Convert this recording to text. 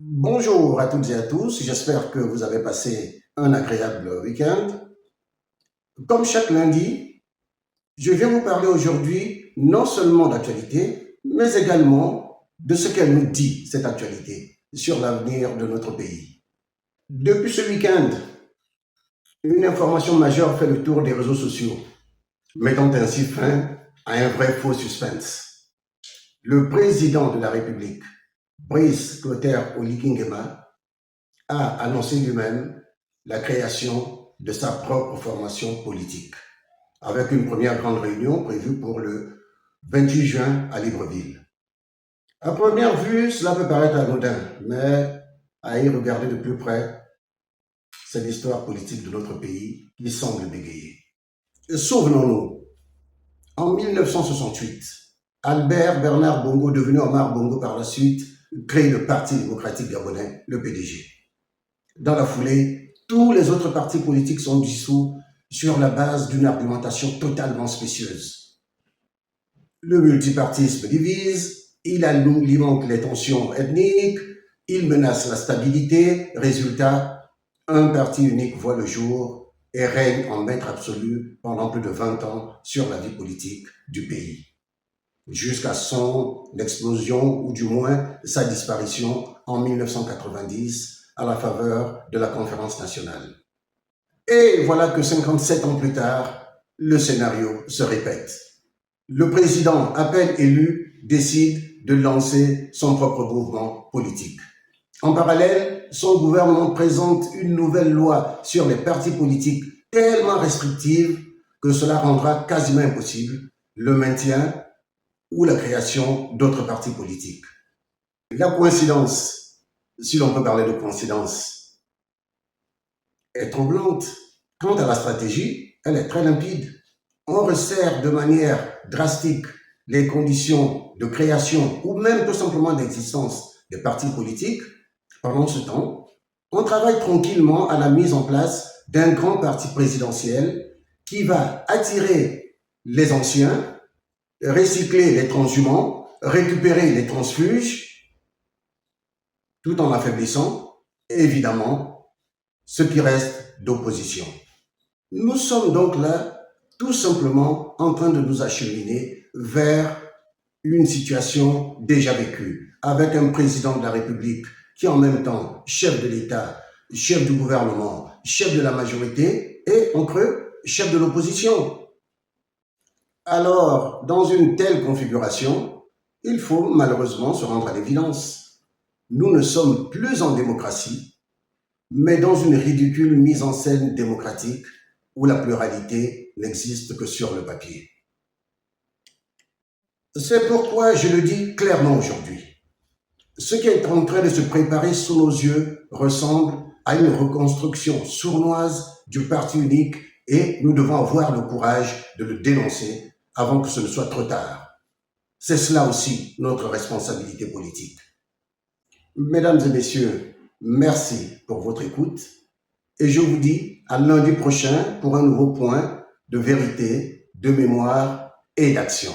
Bonjour à toutes et à tous, j'espère que vous avez passé un agréable week-end. Comme chaque lundi, je viens vous parler aujourd'hui non seulement d'actualité, mais également de ce qu'elle nous dit, cette actualité, sur l'avenir de notre pays. Depuis ce week-end, une information majeure fait le tour des réseaux sociaux, mettant ainsi fin à un vrai faux suspense. Le président de la République, Brice Clotaire Oligui Nguema, a annoncé lui-même la création de sa propre formation politique, avec une première grande réunion prévue pour le 28 juin à Libreville. À première vue, cela peut paraître anodin, mais à y regarder de plus près, c'est l'histoire politique de notre pays qui semble bégayer. Souvenons-nous, en 1968, Albert Bernard Bongo, devenu Omar Bongo par la suite, crée le Parti démocratique gabonais, le PDG. Dans la foulée, tous les autres partis politiques sont dissous sur la base d'une argumentation totalement spécieuse. Le multipartisme divise, il alimente les tensions ethniques, il menace la stabilité. Résultat, un parti unique voit le jour et règne en maître absolu pendant plus de 20 ans sur la vie politique du pays, jusqu'à son explosion ou du moins sa disparition en 1990 à la faveur de la conférence nationale. Et voilà que 57 ans plus tard, le scénario se répète. Le président à peine élu décide de lancer son propre mouvement politique. En parallèle, son gouvernement présente une nouvelle loi sur les partis politiques tellement restrictive que cela rendra quasiment impossible le maintien ou la création d'autres partis politiques. La coïncidence, si l'on peut parler de coïncidence, est troublante. Quant à la stratégie, elle est très limpide. On resserre de manière drastique les conditions de création ou même tout simplement d'existence des partis politiques. Pendant ce temps, on travaille tranquillement à la mise en place d'un grand parti présidentiel qui va attirer les anciens, recycler les transhumants, récupérer les transfuges, tout en affaiblissant, évidemment, ce qui reste d'opposition. Nous sommes donc là, tout simplement, en train de nous acheminer vers une situation déjà vécue, avec un président de la République qui est en même temps chef de l'État, chef du gouvernement, chef de la majorité et, en creux, chef de l'opposition. Alors, dans une telle configuration, il faut malheureusement se rendre à l'évidence. Nous ne sommes plus en démocratie, mais dans une ridicule mise en scène démocratique où la pluralité n'existe que sur le papier. C'est pourquoi je le dis clairement aujourd'hui. Ce qui est en train de se préparer sous nos yeux ressemble à une reconstruction sournoise du parti unique et nous devons avoir le courage de le dénoncer avant que ce ne soit trop tard. C'est cela aussi notre responsabilité politique. Mesdames et messieurs, merci pour votre écoute et je vous dis à lundi prochain pour un nouveau point de vérité, de mémoire et d'action.